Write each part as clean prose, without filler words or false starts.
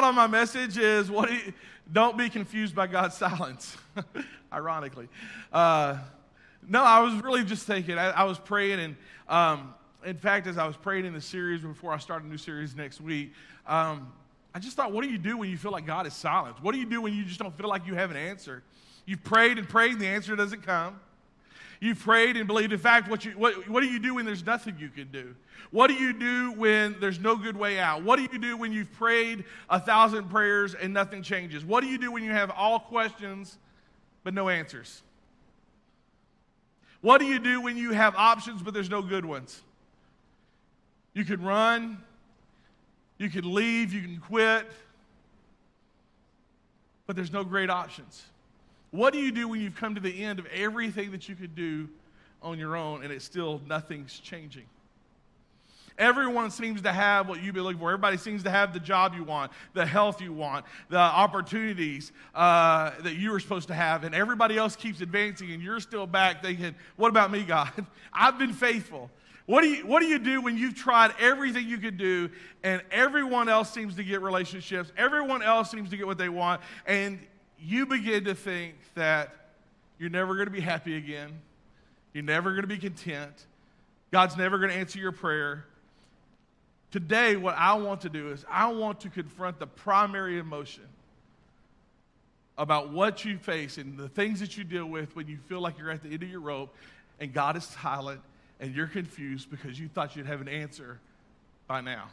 thought on my message is, don't be confused by God's silence, ironically. No, I was really just thinking, I was praying, and in fact, as I was praying in the series before I start a new series next week, I just thought, what do you do when you feel like God is silent? What do you do when you just don't feel like you have an answer? You've prayed and prayed, and the answer doesn't come. You've prayed and believed. In fact, what do you do when there's nothing you can do? What do you do when there's no good way out? What do you do when you've prayed 1,000 prayers and nothing changes? What do you do when you have all questions but no answers? What do you do when you have options but there's no good ones? You can run, you can leave, you can quit, but there's no great options. What do you do when you've come to the end of everything that you could do on your own and it's still nothing's changing? Everyone seems to have what you've been looking for. Everybody seems to have the job you want, the health you want, the opportunities that you were supposed to have, and everybody else keeps advancing, and you're still back thinking, what about me, God? I've been faithful. What do you do when you've tried everything you could do, and everyone else seems to get relationships, everyone else seems to get what they want, and you begin to think that you're never going to be happy again, you're never going to be content, God's never going to answer your prayer? Today, what I want to do is I want to confront the primary emotion about what you face and the things that you deal with when you feel like you're at the end of your rope and God is silent and you're confused because you thought you'd have an answer by now.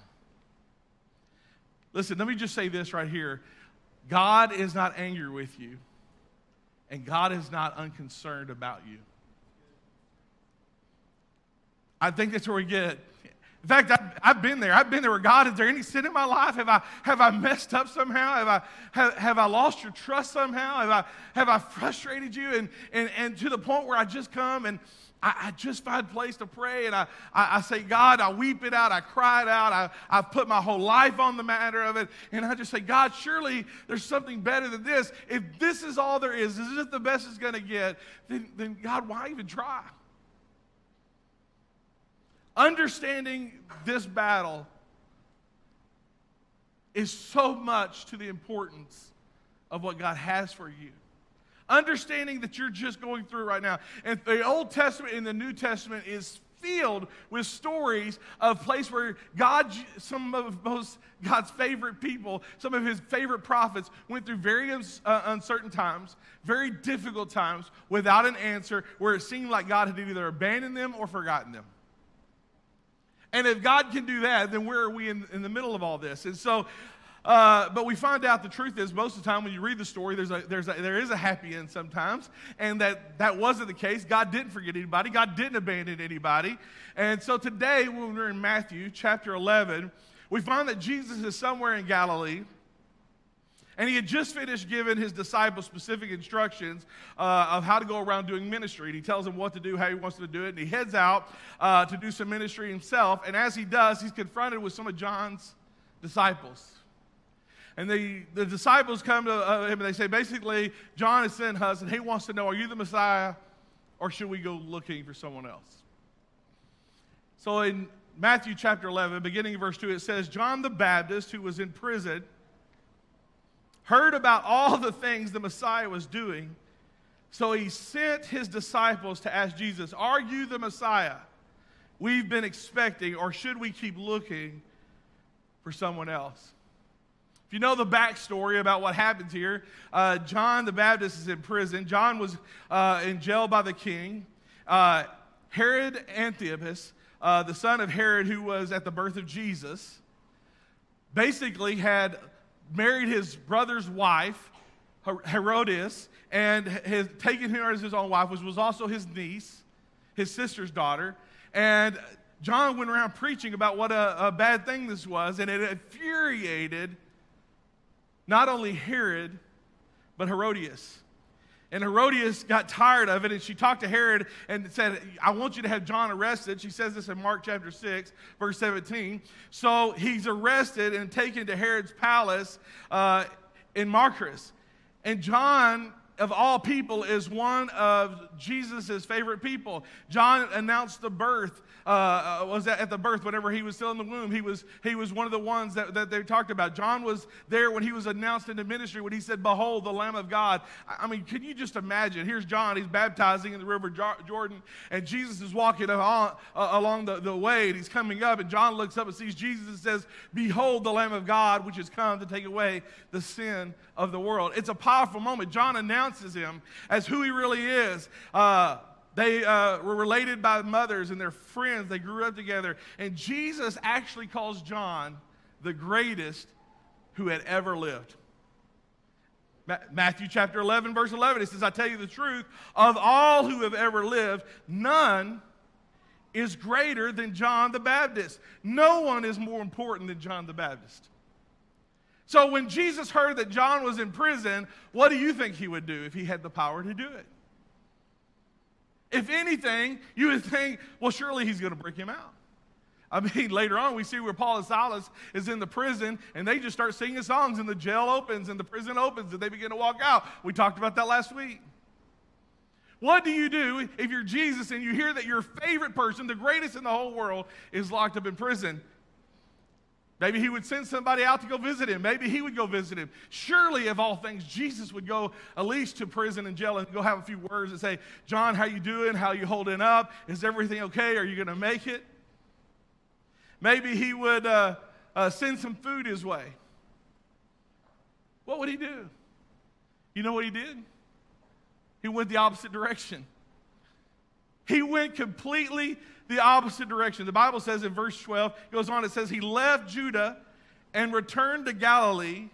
Listen, let me just say this right here. God is not angry with you, and God is not unconcerned about you. I think that's where we get it. In fact, I've been there. I've been there where, God, is there any sin in my life? Have I messed up somehow? Have I lost your trust somehow? Have I frustrated you? And to the point where I just come and I just find a place to pray, and I say, God, I weep it out, I cry it out, I've put my whole life on the matter of it, and I just say, God, surely there's something better than this. If this is all there is this the best it's going to get, then God, why even try? Understanding this battle is so much to the importance of what God has for you. Understanding that you're just going through right now. And the Old Testament and the New Testament is filled with stories of place where God, some of God's favorite people, some of his favorite prophets went through very uncertain times, very difficult times without an answer, where it seemed like God had either abandoned them or forgotten them. And if God can do that, then where are we in the middle of all this? And so, but we find out the truth is most of the time when you read the story, there is a happy end sometimes, and that wasn't the case. God didn't forget anybody. God didn't abandon anybody. And so today, when we're in Matthew chapter 11, we find that Jesus is somewhere in Galilee, and he had just finished giving his disciples specific instructions of how to go around doing ministry. And he tells them what to do, how he wants to do it. And he heads out to do some ministry himself. And as he does, he's confronted with some of John's disciples. And the disciples come to him and they say, basically, John has sent us and he wants to know, are you the Messiah or should we go looking for someone else? So in Matthew chapter 11, beginning in verse 2, it says, John the Baptist, who was in prison, heard about all the things the Messiah was doing, so he sent his disciples to ask Jesus, are you the Messiah we've been expecting, or should we keep looking for someone else? If you know the backstory about what happens here, John the Baptist is in prison. John was in jail by the king. Herod Antipas, the son of Herod, who was at the birth of Jesus, basically had married his brother's wife, Herodias, and has taken her as his own wife, which was also his niece, his sister's daughter. And John went around preaching about what a bad thing this was, and it infuriated not only Herod, but Herodias. And Herodias got tired of it, and she talked to Herod and said, I want you to have John arrested. She says this in Mark chapter 6, verse 17. So he's arrested and taken to Herod's palace in Marcus. And John of all people, is one of Jesus' favorite people. John announced the birth, was at the birth whenever he was still in the womb. He was one of the ones that they talked about. John was there when he was announced into ministry, when he said, "Behold, the Lamb of God." I mean, can you just imagine? Here's John, he's baptizing in the river Jordan, and Jesus is walking along the way, and he's coming up, and John looks up and sees Jesus and says, "Behold, the Lamb of God, which has come to take away the sin of the world." It's a powerful moment. John announces him as who he really is. They were related by mothers and their friends. They grew up together. And Jesus actually calls John the greatest who had ever lived. Matthew chapter 11, verse 11, it says, "I tell you the truth, of all who have ever lived, none is greater than John the Baptist." No one is more important than John the Baptist. So when Jesus heard that John was in prison, what do you think he would do if he had the power to do it? If anything, you would think, well, surely he's going to break him out. I mean, later on, we see where Paul and Silas is in the prison, and they just start singing songs, and the jail opens, and the prison opens, and they begin to walk out. We talked about that last week. What do you do if you're Jesus and you hear that your favorite person, the greatest in the whole world, is locked up in prison? Maybe he would send somebody out to go visit him. Maybe he would go visit him. Surely, of all things, Jesus would go at least to prison and jail and go have a few words and say, "John, how you doing? How you holding up? Is everything okay? Are you going to make it?" Maybe he would send some food his way. What would he do? You know what he did? He went the opposite direction. He went completely the opposite direction. The Bible says in verse 12, it goes on, it says, "He left Judah and returned to Galilee,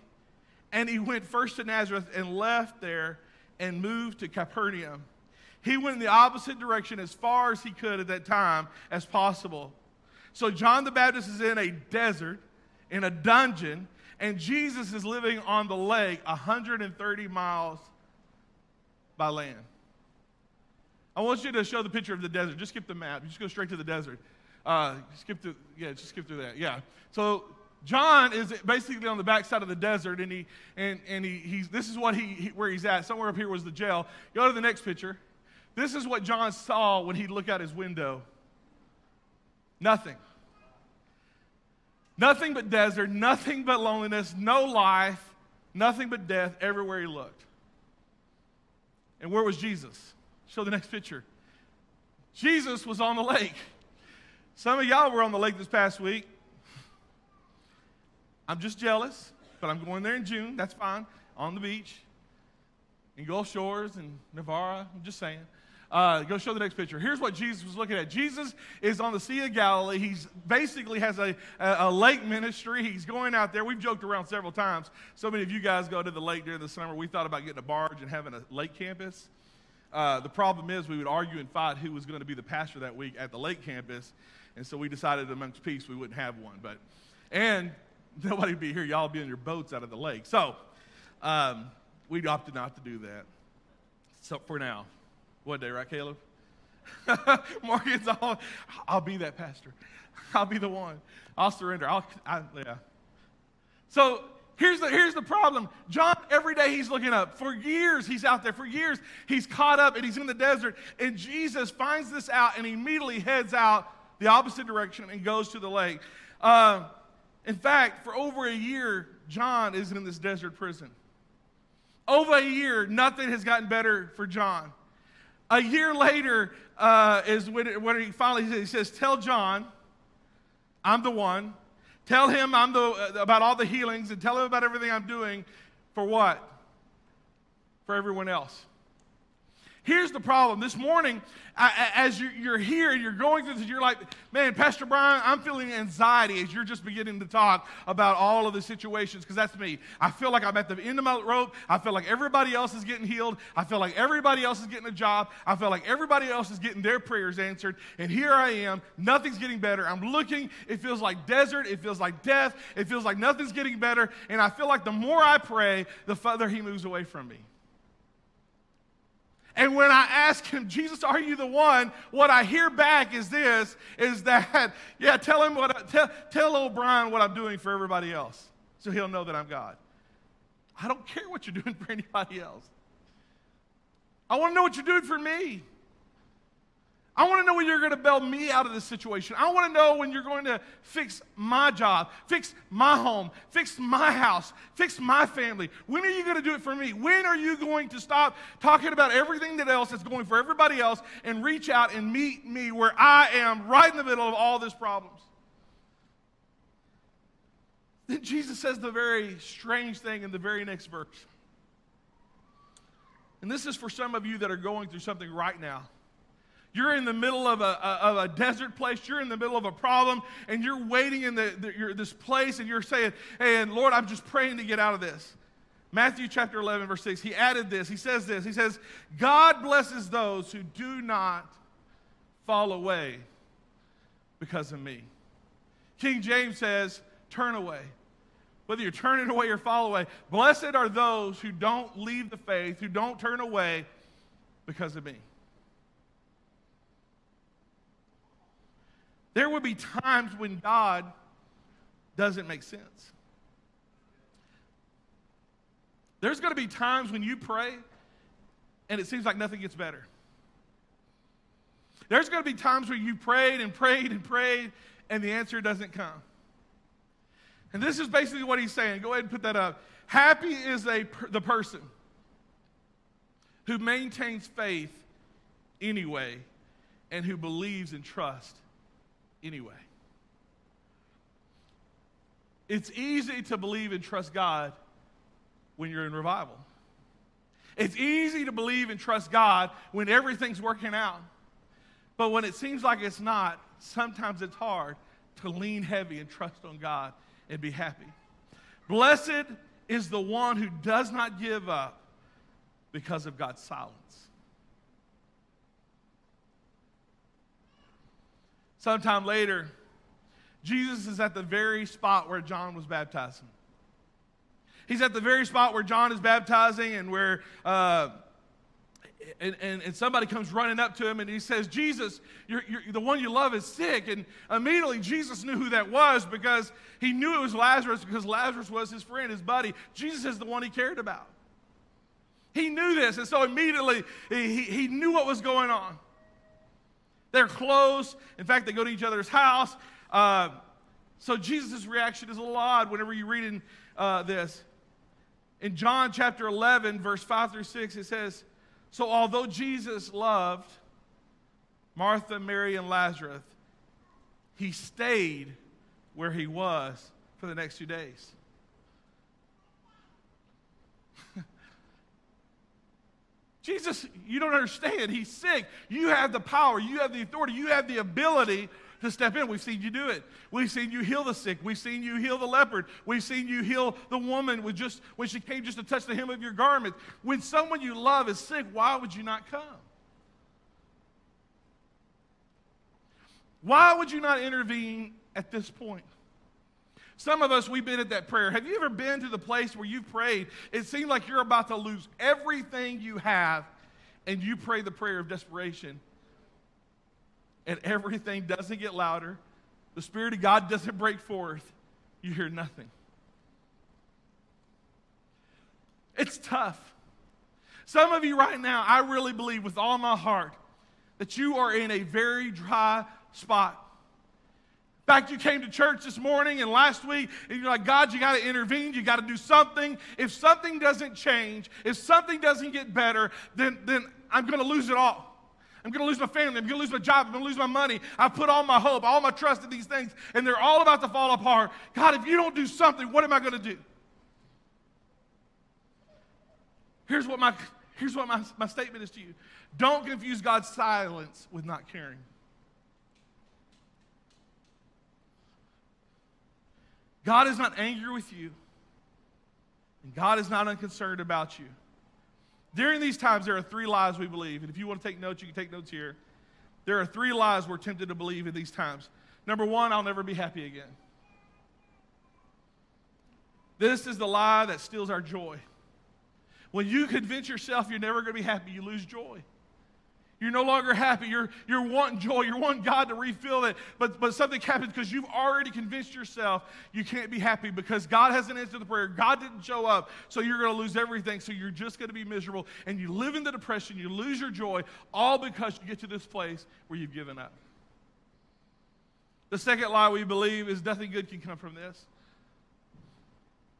and he went first to Nazareth and left there and moved to Capernaum." He went in the opposite direction as far as he could at that time as possible. So John the Baptist is in a desert, in a dungeon, and Jesus is living on the lake 130 miles by land. I want you to show the picture of the desert. Just skip the map. Just go straight to the desert. Just skip through that. Yeah. So John is basically on the backside of the desert, and he's this is where he's at. Somewhere up here was the jail. Go to the next picture. This is what John saw when he looked out his window. Nothing. Nothing but desert, nothing but loneliness, no life, nothing but death everywhere he looked. And where was Jesus? Show the next picture. Jesus was on the lake. Some of y'all were on the lake this past week. I'm just jealous, but I'm going there in June. That's fine. On the beach, in Gulf Shores and Navarra. I'm just saying. Go show the next picture. Here's what Jesus was looking at. Jesus is on the Sea of Galilee. He's basically has a lake ministry. He's going out there. We've joked around several times. So many of you guys go to the lake during the summer. We thought about getting a barge and having a lake campus. The problem is we would argue and fight who was going to be the pastor that week at the lake campus. And so we decided amongst peace we wouldn't have one. And nobody would be here. Y'all would be in your boats out of the lake. So we opted not to do that. So for now. What day, right, Caleb? Morgan's all, "I'll be that pastor. I'll be the one. I'll surrender." Yeah. So here's the problem. John, every day he's looking up. For years, he's out there. For years, he's caught up and he's in the desert. And Jesus finds this out and immediately heads out the opposite direction and goes to the lake. In fact, for over a year, John is in this desert prison. Over a year, nothing has gotten better for John. A year later is when he finally says, "Tell John, I'm the one. Tell him about all the healings, and tell him about everything I'm doing." For what? For everyone else. Here's the problem. This morning, as you're here and you're going through this, you're like, "Man, Pastor Brian, I'm feeling anxiety," as you're just beginning to talk about all of the situations, because that's me. I feel like I'm at the end of my rope. I feel like everybody else is getting healed. I feel like everybody else is getting a job. I feel like everybody else is getting their prayers answered. And here I am. Nothing's getting better. I'm looking. It feels like desert. It feels like death. It feels like nothing's getting better. And I feel like the more I pray, the further he moves away from me. And when I ask him, "Jesus, are you the one?" what I hear back is that, "Yeah, tell old Brian what I'm doing for everybody else, so he'll know that I'm God." I don't care what you're doing for anybody else. I want to know what you're doing for me. I want to know when you're going to bail me out of this situation. I want to know when you're going to fix my job, fix my home, fix my house, fix my family. When are you going to do it for me? When are you going to stop talking about everything else that's going for everybody else and reach out and meet me where I am right in the middle of all these problems? Then Jesus says the very strange thing in the very next verse. And this is for some of you that are going through something right now. You're in the middle of a desert place. You're in the middle of a problem, and you're waiting in this place, and you're saying, hey, and Lord, I'm just praying to get out of this. Matthew chapter 11, verse 6, he added this. He says this. He says, God blesses those who do not fall away because of me. King James says, turn away. Whether you're turning away or fall away, blessed are those who don't leave the faith, who don't turn away because of me. There will be times when God doesn't make sense. There's going to be times when you pray and it seems like nothing gets better. There's going to be times where you prayed and prayed and prayed and the answer doesn't come. And this is basically what he's saying. Go ahead and put that up. Happy is the person who maintains faith anyway and who believes and trusts anyway. It's easy to believe and trust God when you're in revival. It's easy to believe and trust God when everything's working out. But when it seems like it's not, sometimes it's hard to lean heavy and trust on God and be happy. Blessed is the one who does not give up because of God's silence. Sometime later, Jesus is at the very spot where John was baptizing. He's at the very spot where John is baptizing and where and somebody comes running up to him and he says, Jesus, you're the one you love is sick. And immediately Jesus knew who that was because he knew it was Lazarus because Lazarus was his friend, his buddy. Jesus is the one he cared about. He knew this, and so immediately he knew what was going on. They're close. In fact, they go to each other's house. So Jesus' reaction is a little odd whenever you read in this. In John chapter 11, verse 5 through 6, it says, so although Jesus loved Martha, Mary, and Lazarus, he stayed where he was for the next 2 days. Jesus, you don't understand. He's sick. You have the power. You have the authority. You have the ability to step in. We've seen you do it. We've seen you heal the sick. We've seen you heal the leopard. We've seen you heal the woman when she came just to touch the hem of your garment. When someone you love is sick, why would you not come? Why would you not intervene at this point? Some of us, we've been at that prayer. Have you ever been to the place where you prayed? It seemed like you're about to lose everything you have, and you pray the prayer of desperation, and everything doesn't get louder. The Spirit of God doesn't break forth. You hear nothing. It's tough. Some of you right now, I really believe with all my heart that you are in a very dry spot. In fact, you came to church this morning and last week, and you're like, God, you got to intervene. You got to do something. If something doesn't change, if something doesn't get better, then I'm going to lose it all. I'm going to lose my family. I'm going to lose my job. I'm going to lose my money. I put all my hope, all my trust in these things, and they're all about to fall apart. God, if you don't do something, what am I going to do? Here's what my statement is to you. Don't confuse God's silence with not caring. God is not angry with you, and God is not unconcerned about you. During these times, there are 3 lies we believe. And if you want to take notes, you can take notes here. There are 3 lies we're tempted to believe in these times. Number 1, I'll never be happy again. This is the lie that steals our joy. When you convince yourself you're never going to be happy, you lose joy. You're no longer happy. You're wanting joy. You're wanting God to refill it. But something happens because you've already convinced yourself you can't be happy because God hasn't answered the prayer. God didn't show up, so you're going to lose everything. So you're just going to be miserable. And you live in the depression. You lose your joy, all because you get to this place where you've given up. The second lie we believe is nothing good can come from this.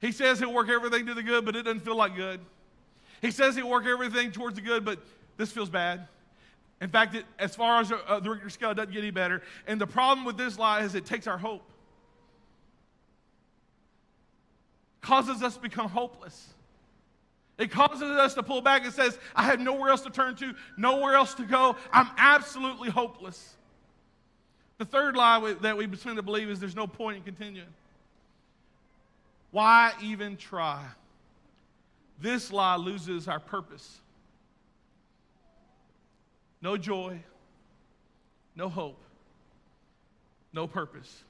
He says he'll work everything to the good, but it doesn't feel like good. He says he'll work everything towards the good, but this feels bad. In fact, as far as the Richter scale, it doesn't get any better. And the problem with this lie is it takes our hope. Causes us to become hopeless. It causes us to pull back and says, I have nowhere else to turn to, nowhere else to go. I'm absolutely hopeless. The third lie that we begin to believe is there's no point in continuing. Why even try? This lie loses our purpose. No joy, no hope, no purpose.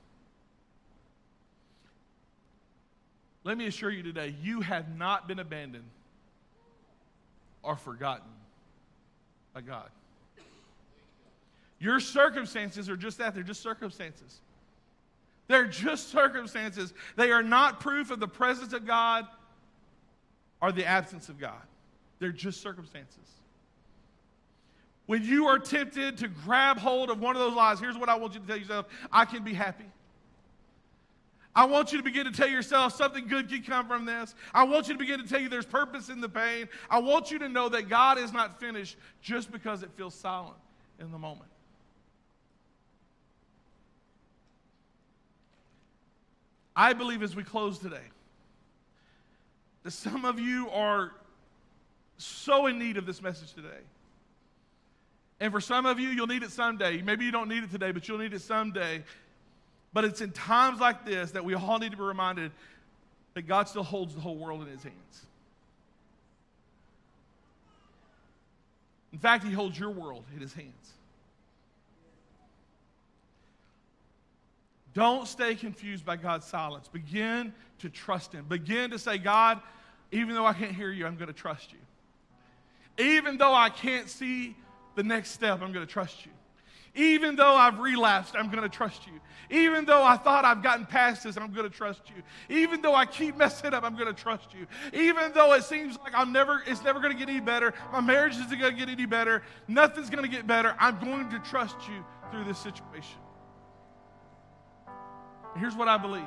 Let me assure you today, you have not been abandoned or forgotten by God. Your circumstances are just that. They're just circumstances. They're just circumstances. They are not proof of the presence of God or the absence of God. They're just circumstances. When you are tempted to grab hold of one of those lies, here's what I want you to tell yourself: I can be happy. I want you to begin to tell yourself something good can come from this. I want you to begin to tell you there's purpose in the pain. I want you to know that God is not finished just because it feels silent in the moment. I believe as we close today, that some of you are so in need of this message today. And for some of you, you'll need it someday. Maybe you don't need it today, but you'll need it someday. But it's in times like this that we all need to be reminded that God still holds the whole world in his hands. In fact, he holds your world in his hands. Don't stay confused by God's silence. Begin to trust him. Begin to say, God, even though I can't hear you, I'm going to trust you. Even though I can't see the next step, I'm going to trust you. Even though I've relapsed, I'm going to trust you. Even though I thought I've gotten past this, I'm going to trust you. Even though I keep messing up, I'm going to trust you. Even though it seems like it's never going to get any better, my marriage isn't going to get any better, nothing's going to get better, I'm going to trust you through this situation. And here's what I believe.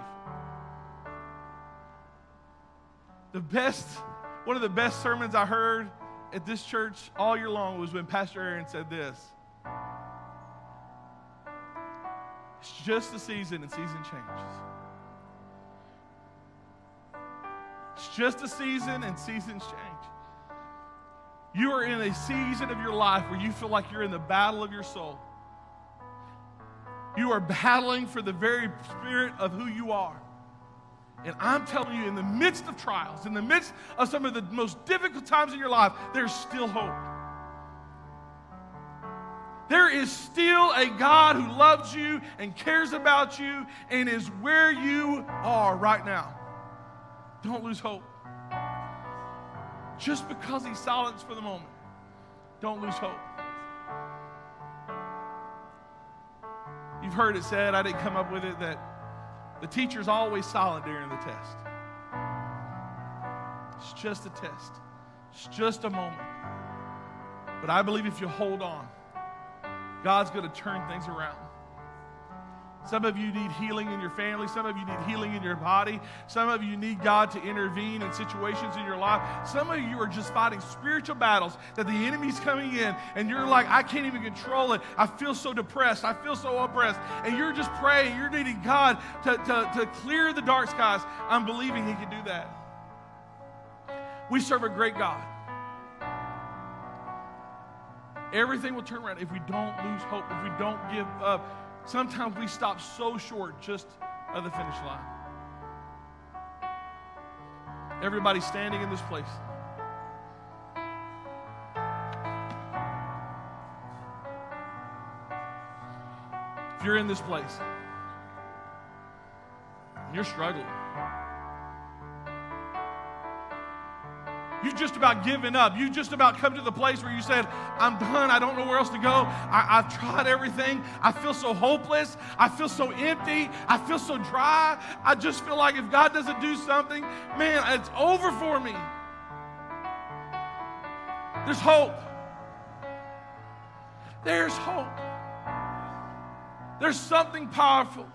One of the best sermons I heard at this church all year long was when Pastor Aaron said this: it's just a season and season changes. It's just a season and seasons change. You are in a season of your life where you feel like you're in the battle of your soul. You are battling for the very spirit of who you are. And I'm telling you, in the midst of trials, in the midst of some of the most difficult times in your life, there's still hope. There is still a God who loves you and cares about you and is where you are right now. Don't lose hope. Just because he's silenced for the moment, don't lose hope. You've heard it said, I didn't come up with it, that the teacher's always silent during the test. It's just a test. It's just a moment. But I believe if you hold on, God's going to turn things around. Some of you need healing in your family. Some of you need healing in your body. Some of you need God to intervene in situations in your life. Some of you are just fighting spiritual battles that the enemy's coming in, and you're like, I can't even control it. I feel so depressed. I feel so oppressed. And you're just praying. You're needing God to clear the dark skies. I'm believing he can do that. We serve a great God. Everything will turn around if we don't lose hope, if we don't give up. Sometimes we stop so short just of the finish line. Everybody standing in this place. If you're in this place, and you're struggling, You've just about given up. You've just about come to the place where you said, I'm done. I don't know where else to go. I've tried everything. I feel so hopeless. I feel so empty. I feel so dry. I just feel like if God doesn't do something, man, it's over for me. There's hope. There's hope. There's something powerful.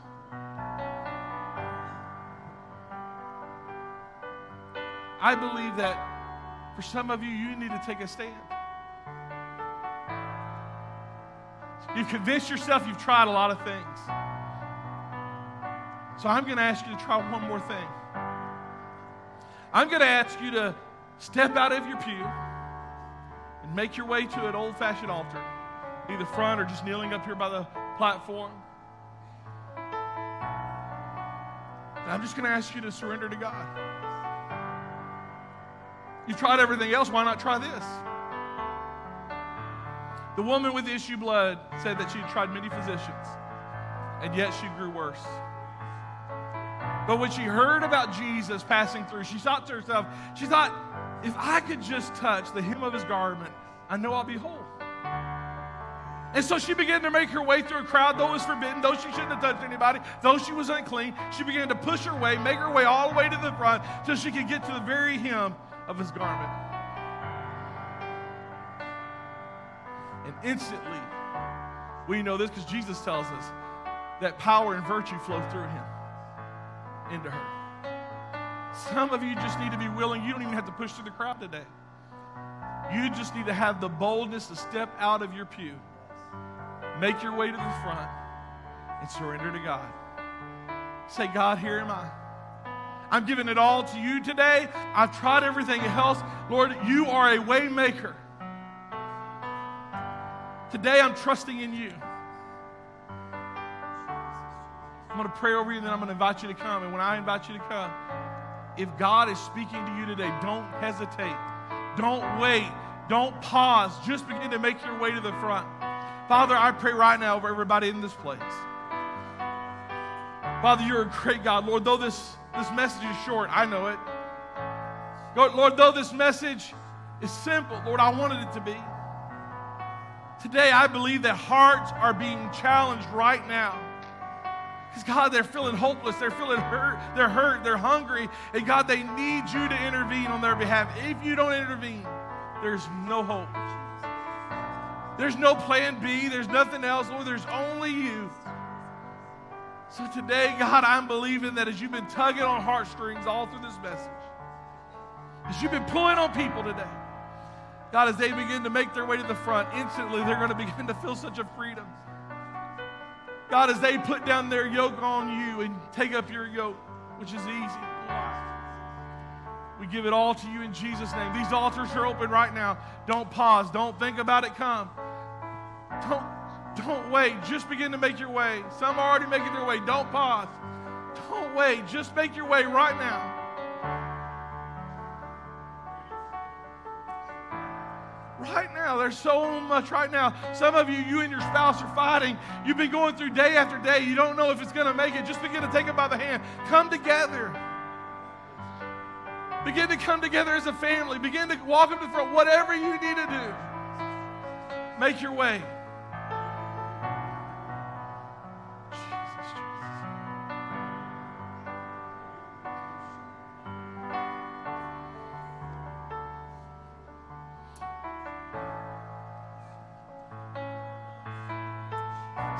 I believe that for some of you, you need to take a stand. You've convinced yourself you've tried a lot of things. So I'm going to ask you to try one more thing. I'm going to ask you to step out of your pew and make your way to an old-fashioned altar, either front or just kneeling up here by the platform. And I'm just going to ask you to surrender to God. You've tried everything else, why not try this? The woman with the issue of blood said that she had tried many physicians, and yet she grew worse. But when she heard about Jesus passing through, she thought to herself, if I could just touch the hem of his garment, I know I'll be whole. And so she began to make her way through a crowd, though it was forbidden, though she shouldn't have touched anybody, though she was unclean. She began to push her way, make her way all the way to the front, till she could get to the very hem of his garment. And instantly, we know this because Jesus tells us that power and virtue flow through him into her. Some of you just need to be willing. You don't even have to push through the crowd today. You just need to have the boldness to step out of your pew, make your way to the front, and surrender to God. Say, God, here am I. I'm giving it all to you today. I've tried everything else. Lord, you are a way maker. Today I'm trusting in you. I'm going to pray over you, and then I'm going to invite you to come. And when I invite you to come, if God is speaking to you today, don't hesitate. Don't wait. Don't pause. Just begin to make your way to the front. Father, I pray right now over everybody in this place. Father, you're a great God. Lord, though this message is short, I know it. Lord, though this message is simple, Lord, I wanted it to be. Today, I believe that hearts are being challenged right now. Because, God, they're feeling hopeless. They're feeling hurt. They're hungry. And, God, they need you to intervene on their behalf. If you don't intervene, there's no hope. There's no plan B. There's nothing else. Lord, there's only you. So today, God, I'm believing that as you've been tugging on heartstrings all through this message, as you've been pulling on people today, God, as they begin to make their way to the front, instantly they're going to begin to feel such a freedom. God, as they put down their yoke on you and take up your yoke, which is easy. We give it all to you in Jesus' name. These altars are open right now. Don't pause. Don't think about it. Come. Don't wait. Just begin to make your way. Some are already making their way. Don't pause. Don't wait. Just make your way right now. Right now, there's so much right now. Some of you and your spouse are fighting. You've been going through day after day. You don't know if it's going to make it. Just begin to take it by the hand. Come together. Begin to come together as a family. Begin to walk up to the front. Whatever you need to do, make your way.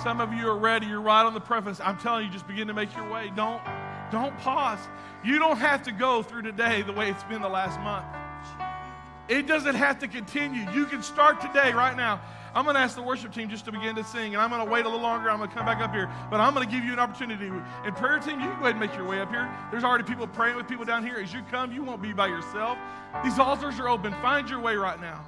Some of you are ready. You're right on the precipice. I'm telling you, just begin to make your way. Don't pause. You don't have to go through today the way it's been the last month. It doesn't have to continue. You can start today, right now. I'm going to ask the worship team just to begin to sing, and I'm going to wait a little longer. I'm going to come back up here, but I'm going to give you an opportunity. And prayer team, you can go ahead and make your way up here. There's already people praying with people down here. As you come, you won't be by yourself. These altars are open. Find your way right now.